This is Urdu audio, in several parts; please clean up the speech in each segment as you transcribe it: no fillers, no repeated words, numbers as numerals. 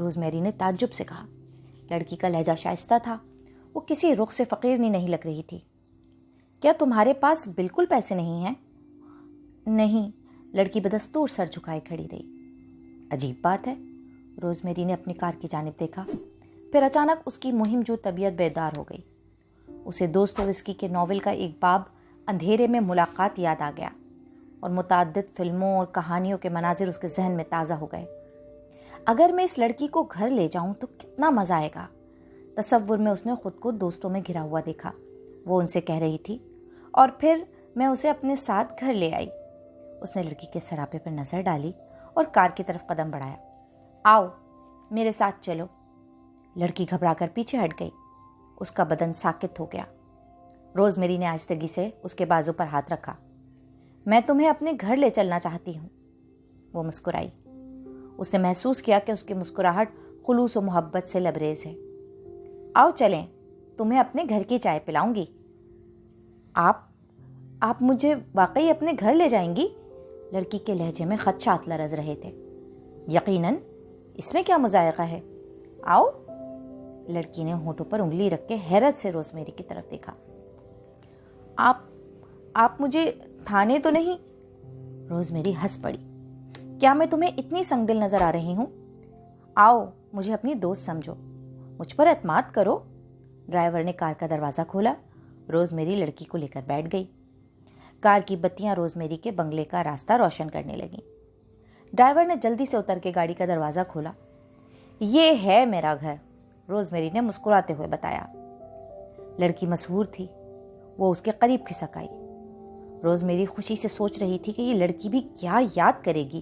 روزمیری نے تعجب سے کہا۔ لڑکی کا لہجہ شائستہ تھا، وہ کسی رخ سے فقیرنی نہیں لگ رہی تھی۔ کیا تمہارے پاس بالکل پیسے نہیں ہیں؟ نہیں، لڑکی بدستور سر جھکائے کھڑی رہی۔ عجیب بات ہے، روزمیری نے اپنی کار کی جانب دیکھا، پھر اچانک اس کی مہم جو طبیعت بیدار ہو گئی۔ اسے دوستویسکی کے ناول کا ایک باب اندھیرے میں ملاقات یاد آ گیا، اور متعدد فلموں اور کہانیوں کے مناظر اس کے ذہن میں تازہ ہو گئے۔ اگر میں اس لڑکی کو گھر لے جاؤں تو کتنا مزہ آئے گا۔ تصور میں اس نے خود کو دوستوں میں گھرا ہوا دیکھا، وہ ان سے کہہ رہی تھی، اور پھر میں اسے اپنے ساتھ گھر لے آئی۔ اس نے لڑکی کے سراپے پر نظر ڈالی اور کار کی طرف قدم بڑھایا۔ آؤ میرے ساتھ چلو۔ لڑکی گھبرا کر پیچھے ہٹ گئی، اس کا بدن ساکت ہو گیا۔ روزمیری نے آہستگی سے اس کے بازو پر ہاتھ رکھا۔ میں تمہیں اپنے گھر لے چلنا چاہتی ہوں۔ وہ مسکرائی۔ اس نے محسوس کیا کہ اس کی مسکراہٹ خلوص و محبت سے لبریز ہے۔ آؤ چلیں، تمہیں اپنے گھر کی چائے پلاؤں گی۔ آپ مجھے واقعی اپنے گھر لے جائیں گی؟ لڑکی کے لہجے میں خدشات لرز رہے تھے۔ یقیناً، اس میں کیا مضائقہ ہے، آؤ۔ لڑکی نے ہونٹوں پر انگلی رکھ کے حیرت سے روزمیری کی طرف دیکھا۔ آپ مجھے تھانے تو نہیں؟ روزمیری ہنس پڑی۔ کیا میں تمہیں اتنی سنگ دل نظر آ رہی ہوں؟ آؤ، مجھے اپنی دوست سمجھو، مجھ پر اعتماد کرو۔ ڈرائیور نے کار کا دروازہ کھولا، روزمیری لڑکی کو لے کر بیٹھ گئی۔ کار کی بتیاں روزمیری کے بنگلے کا راستہ روشن کرنے لگیں۔ ڈرائیور نے جلدی سے اتر کے گاڑی کا دروازہ کھولا۔ یہ ہے میرا گھر، روزمیری نے مسکراتے ہوئے بتایا۔ لڑکی مسحور تھی، وہ اس کے قریب کھسک آئی۔ روزمیری خوشی سے سوچ رہی تھی کہ یہ لڑکی بھی کیا یاد کرے گی۔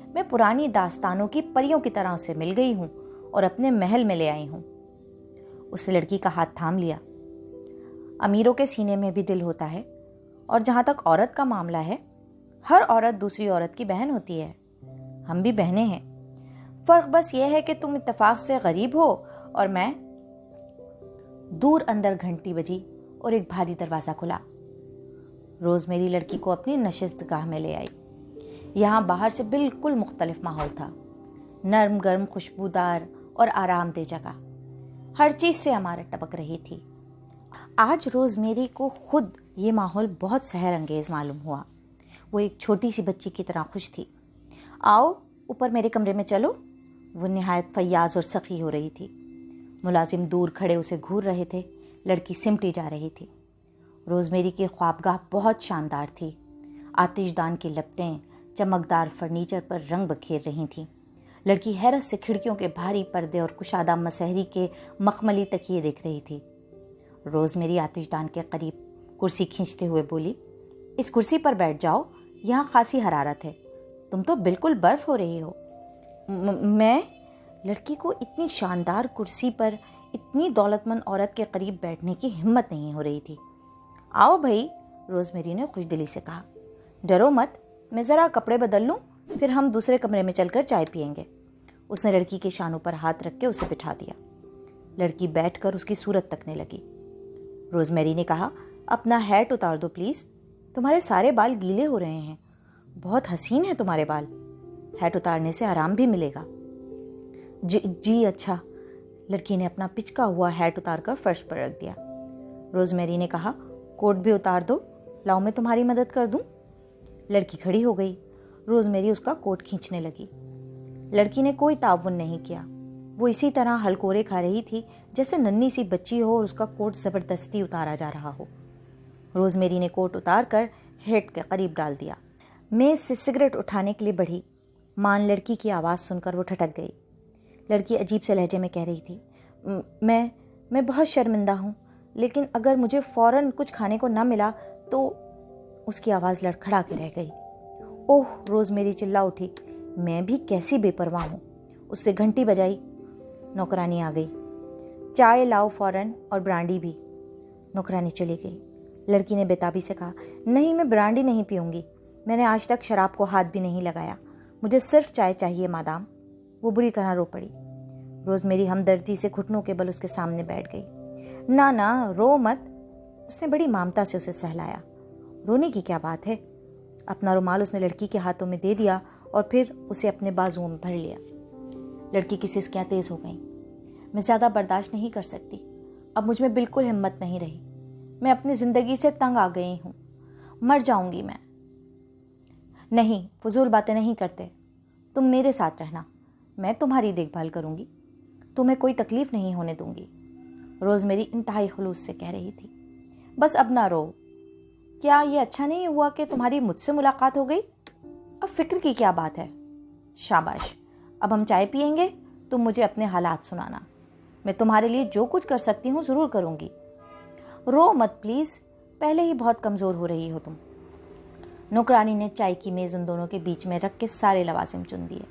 میں پرانی داستانوں کی پریوں کی طرح اسے مل گئی ہوں اور اپنے محل میں لے آئی ہوں۔ اس نے لڑکی کا ہاتھ تھام لیا۔ امیروں کے سینے میں بھی دل ہوتا ہے، اور جہاں تک عورت کا معاملہ ہے، ہر عورت دوسری عورت کی بہن ہوتی ہے۔ ہم بھی بہنیں ہیں، فرق بس یہ ہے کہ تم اتفاق سے غریب ہو اور میں۔ دور اندر گھنٹی بجی اور ایک بھاری دروازہ کھلا۔ روزمیری لڑکی کو اپنی نشست گاہ میں لے آئی۔ یہاں باہر سے بالکل مختلف ماحول تھا، نرم گرم خوشبودار اور آرام دہ جگہ، ہر چیز سے عمارت ٹپک رہی تھی۔ آج روزمیری کو خود یہ ماحول بہت سحر انگیز معلوم ہوا۔ وہ ایک چھوٹی سی بچی کی طرح خوش تھی۔ آؤ اوپر میرے کمرے میں چلو۔ وہ نہایت فیاض اور سخی ہو رہی تھی۔ ملازم دور کھڑے اسے گھور رہے تھے، لڑکی سمٹی جا رہی تھی۔ روزمیری کی خوابگاہ بہت شاندار تھی۔ آتش دان کی لپٹیں چمکدار فرنیچر پر رنگ بکھیر رہی تھیں۔ لڑکی حیرت سے کھڑکیوں کے بھاری پردے اور کشادہ مسہری کے مخملی تکیے دیکھ رہی تھی۔ روزمیری آتش دان کے قریب کرسی کھینچتے ہوئے بولی، اس کرسی پر بیٹھ جاؤ، یہاں خاصی حرارت ہے، تم تو بالکل برف ہو رہی ہو۔ میں؟ لڑکی کو اتنی شاندار کرسی پر اتنی دولت مند عورت کے قریب بیٹھنے کی ہمت نہیں ہو رہی تھی۔ آؤ بھائی، روزمیری نے خوش دلی سے کہا، ڈرو مت، میں ذرا کپڑے بدل لوں، پھر ہم دوسرے کمرے میں چل کر چائے پئیں گے۔ اس نے لڑکی کے شانوں پر ہاتھ رکھ کے اسے بٹھا دیا۔ لڑکی بیٹھ کر اس کی صورت تکنے لگی۔ روزمیری نے کہا، اپنا ہیٹ اتار دو پلیز، تمہارے سارے بال گیلے ہو رہے ہیں، بہت حسین ہیں تمہارے بال، ہیٹ اتارنے سے آرام بھی ملے گا۔ جی اچھا۔ لڑکی نے اپنا پچکا ہوا ہیٹ اتار کر فرش پر رکھ دیا۔ روزمیری نے کہا، کوٹ بھی اتار دو، لاؤ میں تمہاری مدد کر دوں۔ لڑکی کھڑی ہو گئی۔ روزمیری اس کا کوٹ کھینچنے لگی۔ لڑکی نے کوئی تعاون نہیں کیا، وہ اسی طرح ہلکورے کھا رہی تھی جیسے ننھی سی بچی ہو اور اس کا کوٹ زبردستی اتارا جا رہا ہو۔ روزمیری نے کوٹ اتار کر ہیٹ کے قریب ڈال دیا۔ میز سے سگریٹ اٹھانے کے لیے بڑھی۔ مان لڑکی کی آواز سن کر وہ ٹھٹک گئی۔ لڑکی عجیب سے لہجے میں کہہ رہی تھی، میں بہت شرمندہ ہوں، لیکن اگر مجھے فوراً کچھ کھانے کو نہ ملا تو۔ اس کی آواز لڑکھڑا کے رہ گئی۔ اوہ، روزمیری چلا اٹھی، میں بھی کیسی بے پرواہ ہوں۔ اس نے گھنٹی بجائی، نوکرانی آ گئی۔ چائے لاؤ فوراً، اور برانڈی بھی۔ نوکرانی چلی گئی۔ لڑکی نے بےتابی سے کہا، نہیں، میں برانڈی نہیں پیوں گی، میں نے آج تک شراب کو ہاتھ بھی نہیں لگایا، مجھے صرف چائے چاہیے مادام۔ وہ بری طرح رو پڑی۔ روزمیری ہمدردی سے گھٹنوں کے بل اس کے سامنے بیٹھ گئی۔ نہ رو مت، اس نے بڑی مامتا سے اسے سہلایا۔ رونے کی کیا بات ہے؟ اپنا رومال اس نے لڑکی کے ہاتھوں میں دے دیا اور پھر اسے اپنے بازوؤں میں بھر لیا۔ لڑکی کی سسکیاں تیز ہو گئیں۔ میں زیادہ برداشت نہیں کر سکتی، اب مجھ میں بالکل ہمت نہیں رہی، میں اپنی زندگی سے تنگ آ گئی ہوں، مر جاؤں گی میں۔ نہیں، فضول باتیں نہیں کرتے، تم میرے ساتھ رہنا، میں تمہاری دیکھ بھال کروں گی، تمہیں کوئی تکلیف نہیں ہونے دوں گی، روز میری انتہائی خلوص سے کہہ رہی تھی۔ بس اب نہ رو، کیا یہ اچھا نہیں ہوا کہ تمہاری مجھ سے ملاقات ہو گئی؟ اب فکر کی کیا بات ہے؟ شاباش، اب ہم چائے پیئیں گے، تم مجھے اپنے حالات سنانا، میں تمہارے لیے جو کچھ کر سکتی ہوں ضرور کروں گی۔ رو مت پلیز، پہلے ہی بہت کمزور ہو رہی ہو تم۔ نوکرانی نے چائے کی میز ان دونوں کے بیچ میں رکھ کے سارے لوازم چن دیے۔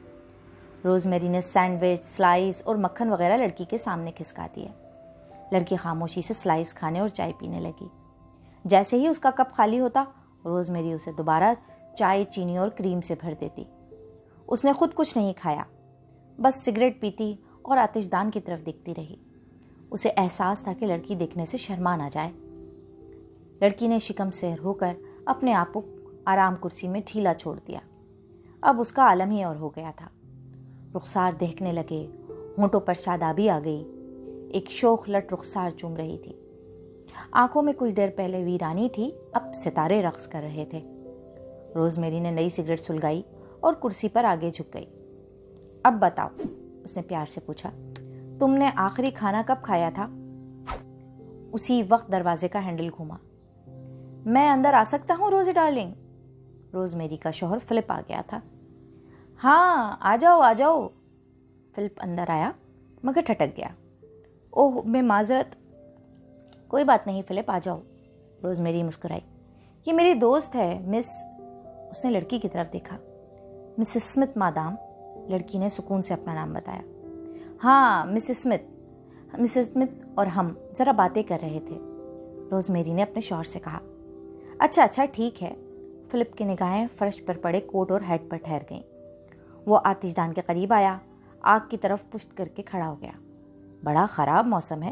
روز میری نے سینڈوچ، سلائس اور مکھن وغیرہ لڑکی کے سامنے کھسکا دیے۔ لڑکی خاموشی سے سلائس کھانے اور چائے پینے لگی۔ جیسے ہی اس کا کپ خالی ہوتا، روز میری اسے دوبارہ چائے، چینی اور کریم سے بھر دیتی۔ اس نے خود کچھ نہیں کھایا، بس سگریٹ پیتی اور آتش دان کی طرف دیکھتی رہی۔ اسے احساس تھا کہ لڑکی دیکھنے سے شرما نہ جائے۔ لڑکی نے شکم سیر ہو کر اپنے آپ کو آرام کرسی میں ڈھیلا چھوڑ دیا۔ اب اس کا عالم ہی اور ہو گیا تھا۔ رخسار دیکھنے لگے، ہونٹوں پر شادابی آ گئی، ایک شوخ لٹ رخسار چوم رہی تھی۔ آنکھوں میں کچھ دیر پہلے ویرانی تھی، اب ستارے رقص کر رہے تھے۔ روز میری نے نئی سگریٹ سلگائی اور کرسی پر آگے جھک گئی۔ اب بتاؤ، اس نے پیار سے پوچھا، تم نے آخری کھانا کب کھایا تھا؟ اسی وقت دروازے کا ہینڈل گھوما۔ میں اندر آ سکتا ہوں روزی ڈارلنگ؟ روز میری کا شوہر فلپ آ گیا تھا۔ ہاں، آ جاؤ آ جاؤ۔ فلپ اندر آیا مگر ٹھٹک گیا۔ اوہ، میں معذرت۔ کوئی بات نہیں فلپ، آ جاؤ۔ روز میری مسکرائی۔ یہ میری دوست ہے مس، اس نے لڑکی کی طرف دیکھا۔ مسز اسمتھ مادام، لڑکی نے سکون سے اپنا نام بتایا۔ ہاں مسز اسمتھ اور ہم ذرا باتیں کر رہے تھے، روز میری نے اپنے شوہر سے کہا۔ اچھا ٹھیک ہے۔ فلپ کی نگاہیں فرش پر پڑے کوٹ اور ہیٹ پر ٹھہر گئیں۔ وہ آتش دان کے قریب آیا، آگ کی طرف پشت کر کے کھڑا ہو گیا۔ بڑا خراب موسم ہے،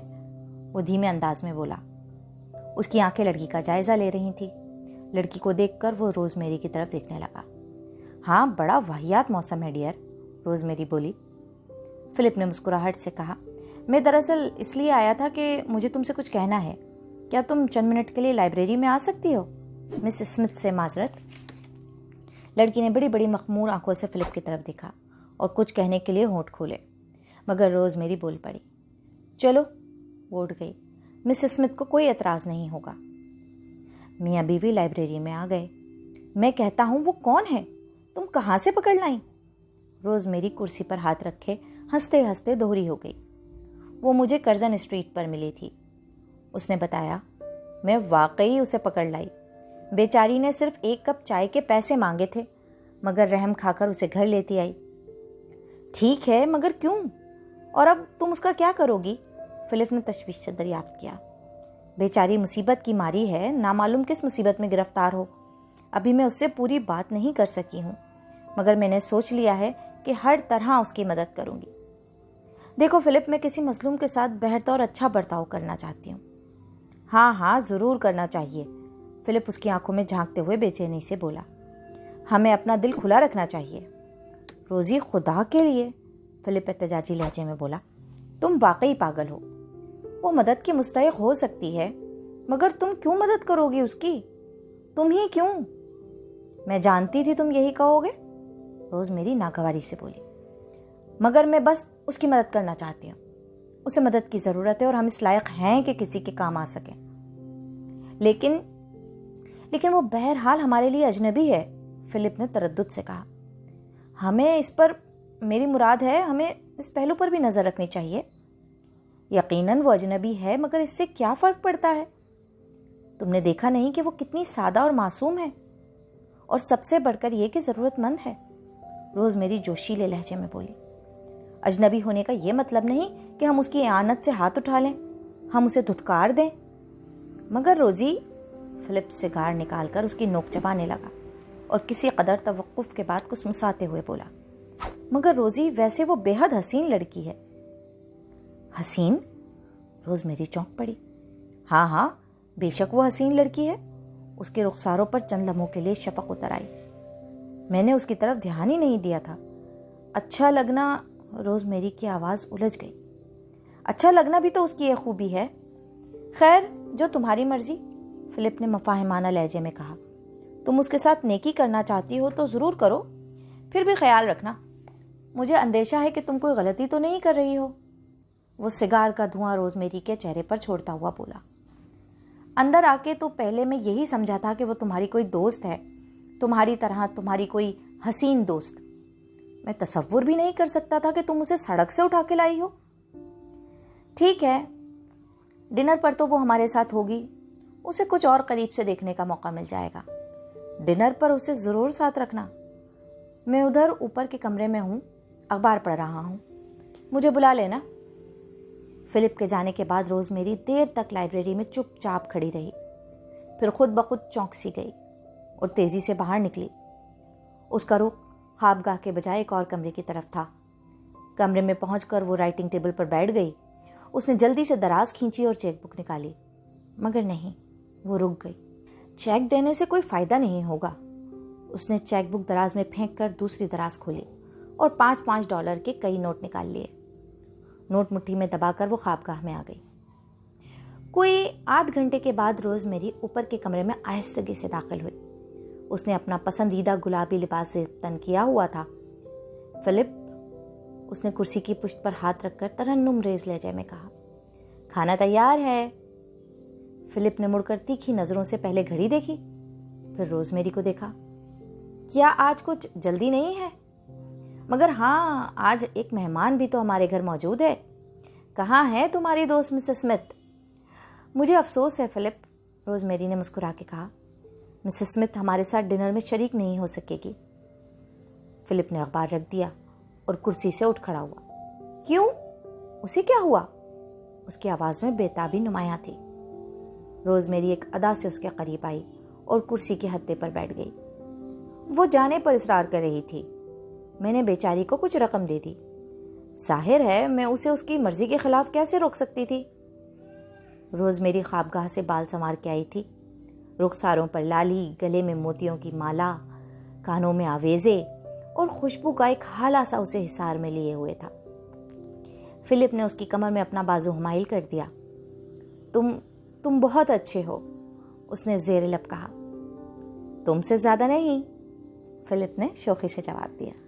وہ دھیمے انداز میں بولا۔ اس کی آنکھیں لڑکی کا جائزہ لے رہی تھی۔ لڑکی کو دیکھ کر وہ روز میری کی طرف دیکھنے لگا۔ ہاں، بڑا واہیات موسم ہے ڈیئر، روز میری بولی۔ فلپ نے مسکراہٹ سے کہا، میں دراصل اس لیے آیا تھا کہ مجھے تم سے کچھ کہنا ہے، کیا تم چند منٹ کے لیے لائبریری میں آ سکتی ہو؟ مس اسمتھ سے معذرت۔ لڑکی نے بڑی بڑی مخمور آنکھوں سے فلپ کی طرف دیکھا اور کچھ کہنے کے لیے ہونٹ کھولے، مگر روز میری بول پڑی۔ چلو، وہ اٹھ گئی، مس اسمتھ کو کوئی اعتراض نہیں ہوگا۔ میاں بیوی لائبریری میں آ گئے۔ میں کہتا ہوں وہ کون ہے؟ تم کہاں سے پکڑ لائیں؟ روز میری کرسی پر ہاتھ رکھے ہنستے ہنستے دوہری ہو گئی۔ وہ مجھے کرزن اسٹریٹ پر ملی تھی، اس نے بتایا۔ میں واقعی اسے پکڑ لائی۔ بیچاری نے صرف ایک کپ چائے کے پیسے مانگے تھے، مگر رحم کھا کر اسے گھر لیتی آئی۔ ٹھیک ہے، مگر کیوں؟ اور اب تم اس کا کیا کرو گی؟ فلپ نے تشویش سے دریافت کیا۔ بیچاری مصیبت کی ماری ہے، نامعلوم کس مصیبت میں گرفتار ہو۔ ابھی میں اس سے پوری بات نہیں کر سکی ہوں، مگر میں نے سوچ لیا ہے کہ ہر طرح اس کی مدد کروں گی۔ دیکھو فلپ، میں کسی مظلوم کے ساتھ بہتر اور اچھا برتاؤ کرنا چاہتی ہوں۔ ہاں ضرور کرنا چاہیے، فلپ اس کی آنکھوں میں جھانکتے ہوئے بے چینی سے بولا۔ ہمیں اپنا دل کھلا رکھنا چاہیے۔ روزی، خدا کے لیے، فلپ احتجاجی لہجے میں بولا، تم واقعی پاگل ہو۔ وہ مدد کی مستحق ہو سکتی ہے، مگر تم کیوں مدد کرو گی اس کی؟ تم ہی کیوں؟ میں جانتی تھی تم یہی کہو گے، روز میری ناگواری سے بولی، مگر میں بس اس کی مدد کرنا چاہتی ہوں۔ اسے مدد کی ضرورت ہے اور ہم اس لائق ہیں کہ کسی کے کام آ سکیں۔ لیکن وہ بہرحال ہمارے لیے اجنبی ہے، فلپ نے تردد سے کہا۔ ہمیں اس پر، میری مراد ہے، ہمیں اس پہلو پر بھی نظر رکھنی چاہیے۔ یقیناً وہ اجنبی ہے، مگر اس سے کیا فرق پڑتا ہے؟ تم نے دیکھا نہیں کہ وہ کتنی سادہ اور معصوم ہے، اور سب سے بڑھ کر یہ کہ ضرورت مند ہے، روز میری جوشیلے لہجے میں بولی۔ اجنبی ہونے کا یہ مطلب نہیں کہ ہم اس کی اعانت سے ہاتھ اٹھا لیں، ہم اسے دھتکار دیں۔ مگر روزی، فلپ سگار نکال کر اس کی نوک چبانے لگا اور کسی قدر توقف کے بعد کچھ مساتے ہوئے بولا، مگر روزی، ویسے وہ بے حد حسین لڑکی ہے۔ حسین؟ روز میری چونک پڑی۔ ہاں، بے شک وہ حسین لڑکی ہے۔ اس کے رخساروں پر چند لمحوں کے لیے شفق اتر آئی۔ میں نے اس کی طرف دھیان ہی نہیں دیا تھا۔ اچھا لگنا، روز میری کی آواز الجھ گئی۔ اچھا لگنا بھی تو اس کی ایک خوبی ہے۔ خیر، جو تمہاری مرضی، فلپ نے مفاہمانہ لہجے میں کہا۔ تم اس کے ساتھ نیکی کرنا چاہتی ہو تو ضرور کرو، پھر بھی خیال رکھنا، مجھے اندیشہ ہے کہ تم کوئی غلطی تو نہیں کر رہی ہو۔ وہ سگار کا دھواں روز میری کے چہرے پر چھوڑتا ہوا بولا۔ اندر آ کے تو پہلے میں یہی سمجھا تھا کہ وہ تمہاری کوئی دوست ہے، تمہاری طرح تمہاری کوئی حسین دوست۔ میں تصور بھی نہیں کر سکتا تھا کہ تم اسے سڑک سے اٹھا کے لائی ہو۔ ٹھیک ہے، ڈنر پر تو وہ ہمارے ساتھ ہوگی، اسے کچھ اور قریب سے دیکھنے کا موقع مل جائے گا۔ ڈنر پر اسے ضرور ساتھ رکھنا۔ میں ادھر اوپر کے کمرے میں ہوں، اخبار پڑھ رہا ہوں، مجھے بلا لینا۔ فلپ کے جانے کے بعد روز میری دیر تک لائبریری میں چپ چاپ کھڑی رہی، پھر خود بخود چونک سی گئی اور تیزی سے باہر نکلی۔ اس کا رخ خوابگاہ کے بجائے ایک اور کمرے کی طرف تھا۔ کمرے میں پہنچ کر وہ رائٹنگ ٹیبل پر بیٹھ گئی۔ اس نے جلدی سے دراز کھینچی اور چیک بک نکالی، مگر نہیں، وہ رک گئی۔ چیک دینے سے کوئی فائدہ نہیں ہوگا۔ اس نے چیک بک دراز میں پھینک کر دوسری دراز کھولی اور $5 کے کئی نوٹ نکال لیے۔ نوٹ مٹھی میں دبا کر وہ خوابگاہ میں آ گئی۔ کوئی آدھ گھنٹے کے بعد روز میری اوپر کے کمرے میں آہستگی سے داخل ہوئی۔ اس نے اپنا پسندیدہ گلابی لباس تن کیا ہوا تھا۔ فلپ، اس نے کرسی کی پشت پر ہاتھ رکھ کر ترنم ریز لہجے میں کہا، کھانا تیار ہے۔ فلپ نے مڑ کر تیکھی نظروں سے پہلے گھڑی دیکھی، پھر روز میری کو دیکھا۔ کیا آج کچھ جلدی نہیں ہے؟ مگر ہاں، آج ایک مہمان بھی تو ہمارے گھر موجود ہے۔ کہاں ہے تمہاری دوست مسز اسمتھ؟ مجھے افسوس ہے فلپ، روز میری نے مسکرا کے کہا، مسز اسمتھ ہمارے ساتھ ڈنر میں شریک نہیں ہو سکے گی۔ فلپ نے اخبار رکھ دیا اور کرسی سے اٹھ کھڑا ہوا۔ کیوں؟ اسے کیا ہوا؟ اس کی آواز میں بےتابی نمایاں تھی۔ روز میری ایک ادا سے اس کے قریب آئی اور کرسی کے ہتھے پر بیٹھ گئی۔ وہ جانے پر اصرار کر رہی تھی۔ میں نے بیچاری کو کچھ رقم دے دی۔ ظاہر ہے میں اسے اس کی مرضی کے خلاف کیسے روک سکتی تھی؟ روز میری خوابگاہ سے بال سنوار کے آئی تھی۔ رخساروں پر لالی، گلے میں موتیوں کی مالا، کانوں میں آویزے اور خوشبو کا ایک حالہ سا اسے حصار میں لیے ہوئے تھا۔ فلپ نے اس کی کمر میں اپنا بازو حمائل کر دیا۔ تم بہت اچھے ہو، اس نے زیر لب کہا۔ تم سے زیادہ نہیں، فلپ نے شوخی سے جواب دیا۔